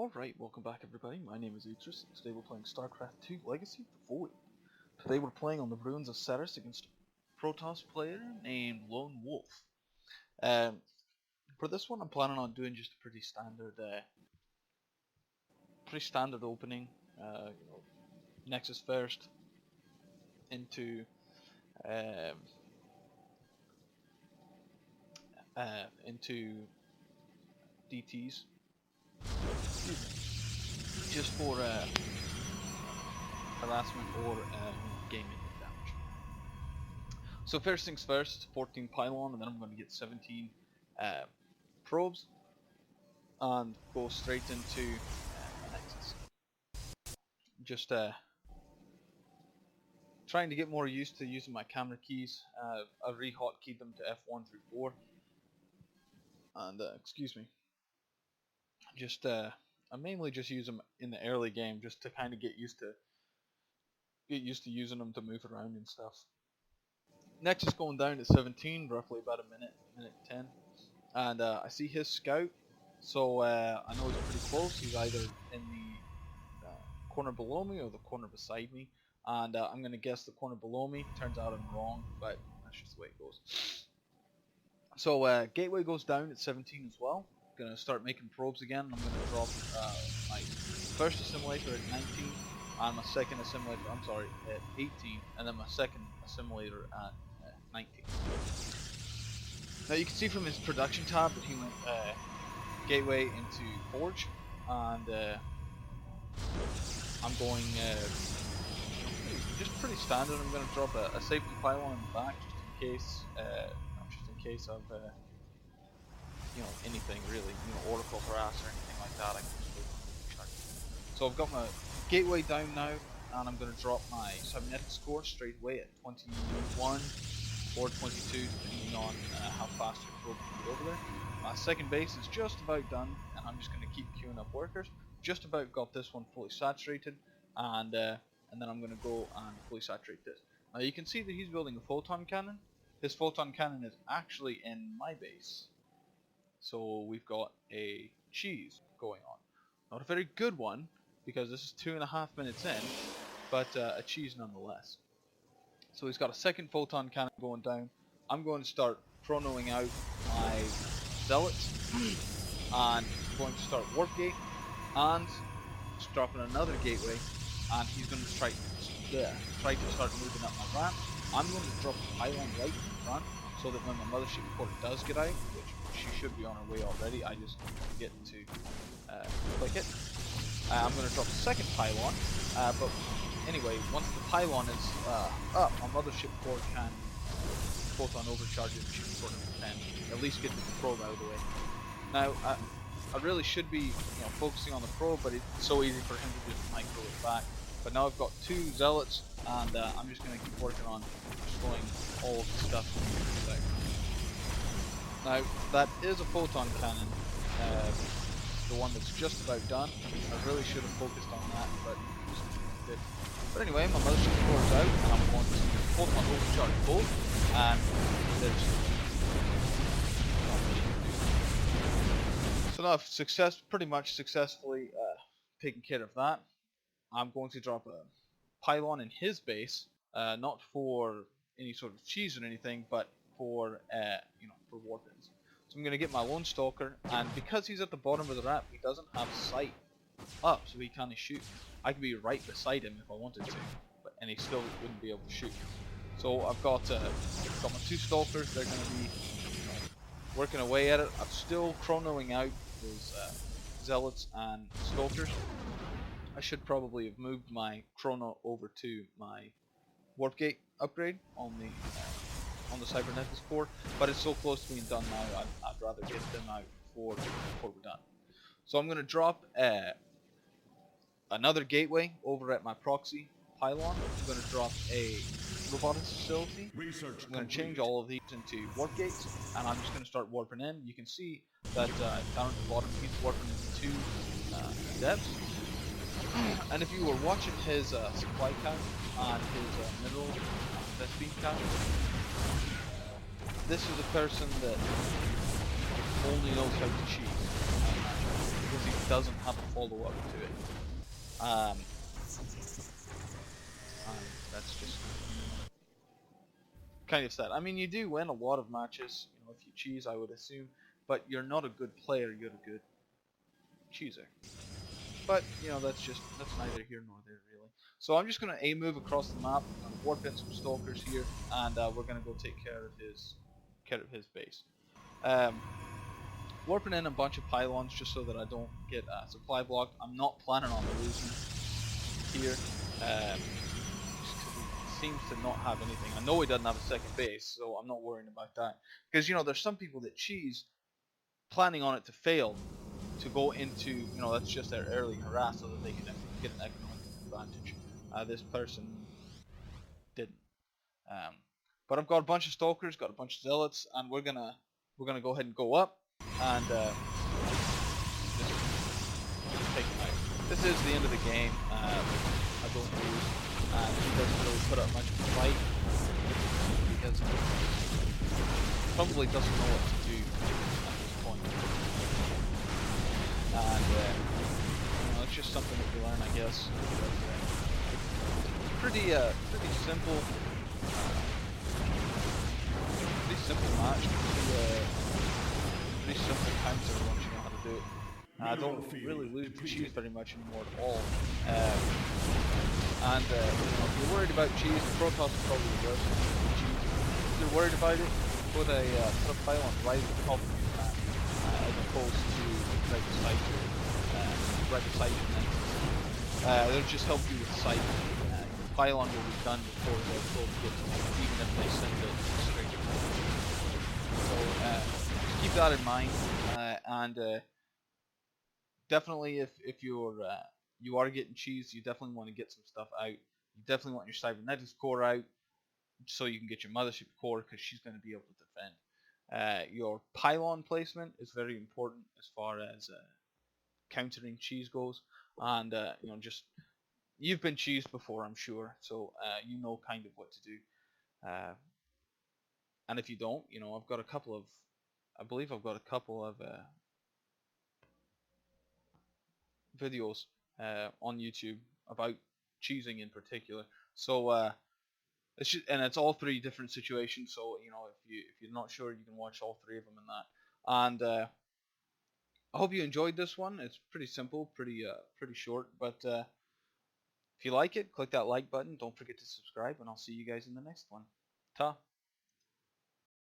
Alright, welcome back everybody, my name is Utris, and today we're playing Starcraft 2 Legacy of the Void. Today we're playing on the Ruins of Ceres against a Protoss player named Lone Wolf. For this one I'm planning on doing just a pretty standard opening, Nexus first, into DTs, just for harassment or gaming damage. So first things first, 14 pylon, and then I'm going to get 17 probes and go straight into Nexus. Just trying to get more used to using my camera keys. I re-hotkeyed them to F1 through 4, and excuse me. Just I mainly just use them in the early game just to kind of get used to using them to move around and stuff. Nexus going down to 17, roughly about a minute 10, and I see his scout, so I know he's pretty close. He's either in the corner below me or the corner beside me, and I'm gonna guess the corner below me. Turns out I'm wrong, but that's just the way it goes. So gateway goes down at 17 as well. Gonna start making probes again. I'm gonna drop my first assimilator at 19 and my second assimilator, at 18, and then my second assimilator at 19. Now you can see from his production tab that he went gateway into forge, and I'm going just pretty standard. I'm gonna drop a safety pylon in the back just in case of anything really, Oracle harass or anything like that. I can just go check. So I've got my gateway down now, and I'm going to drop my cybernetic score straight away at 21 or 22, depending on how fast your probe can get over there. My second base is just about done, and I'm just going to keep queuing up workers. Just about got this one fully saturated, and then I'm going to go and fully saturate this. Now you can see that he's building a photon cannon. His photon cannon is actually in my base. So we've got a cheese going on. Not a very good one, because this is 2.5 minutes in, but a cheese nonetheless. So he's got a second photon cannon going down. I'm going to start chronoing out my zealots, and going to start warp gate, and dropping another gateway, and he's going to try to start moving up my ramp. I'm going to drop the pylon right in front, so that when my mothership port does get out, which she should be on her way already, I just get to click it. I'm going to drop the second pylon, but anyway, once the pylon is up, my mothership core can photon overcharge it and she can sort of at least get the probe out of the way. Now, I really should be focusing on the probe, but it's so easy for him to just micro it back. But now I've got 2 zealots, and I'm just going to keep working on destroying all of the stuff in the background. Now, that is a photon cannon, the one that's just about done. I really should have focused on that, but just did. But anyway, my mothership core is out, and I'm going to photon overcharge both, and there's... So now I've pretty much successfully taken care of that. I'm going to drop a pylon in his base, not for any sort of cheese or anything, but for for warpins. So I'm going to get my lone stalker, and because he's at the bottom of the ramp, he doesn't have sight up, so he can't shoot. I could be right beside him if I wanted to, and he still wouldn't be able to shoot. So I've got my 2 stalkers. They're going to be working away at it. I'm still chronoing out those zealots and stalkers. I should probably have moved my chrono over to my warp gate upgrade on the cybernetics core, but it's so close to being done now, I'd rather get them out before we're done. So I'm going to drop another gateway over at my proxy pylon. I'm going to drop a robotics facility. I'm going to change all of these into warp gates, and I'm just going to start warping in. You can see that down at the bottom he's warping into 2 depths. And if you were watching his supply count and his mineral best beam count, this is a person that only knows how to cheat. Because he doesn't have a follow-up to it. And that's just kind of sad. I mean, you do win a lot of matches, if you cheese, I would assume, but you're not a good player, you're a good cheeser. But, that's neither here nor there, really. So I'm just going to move across the map, warp in some stalkers here, and we're going to go take care of his base. Warping in a bunch of pylons just so that I don't get supply blocked. I'm not planning on losing here. He seems to not have anything. I know he doesn't have a second base, so I'm not worrying about that. Because, there's some people that cheese planning on it to fail to go into, that's just their early harass so that they can get an economic advantage. This person didn't. But I've got a bunch of stalkers, got a bunch of zealots, and we're gonna go ahead and go up and just take him out. This is the end of the game. I don't lose, and he doesn't really put up much of a fight because he probably doesn't know what to do at this point. And it's just something that you learn, I guess. Pretty simple. Pretty simple match. Pretty simple counter once you know how to do it. I don't really lose the cheese very much anymore at all. If you're worried about cheese, the Protoss is probably the worst for cheese. If you're worried about it, put a pylon right at the top of your map, as opposed to right beside you. Right beside you. It'll just help you with sight. The pylon will be done before they're full get to you, even if they send it straight to you. So just keep that in mind, and definitely if you are getting cheese, you definitely want to get some stuff out. You definitely want your cybernetics core out so you can get your mothership core because she's going to be able to defend. Your pylon placement is very important as far as countering cheese goes, and just you've been cheesed before, I'm sure, so you know kind of what to do. And if you don't, I've got a couple of, I believe I've got a couple of videos on YouTube about cheesing in particular. So it's all three different situations. So if you're not sure, you can watch all three of them in that. And I hope you enjoyed this one. It's pretty simple, pretty short. But if you like it, click that like button. Don't forget to subscribe, and I'll see you guys in the next one. Ta.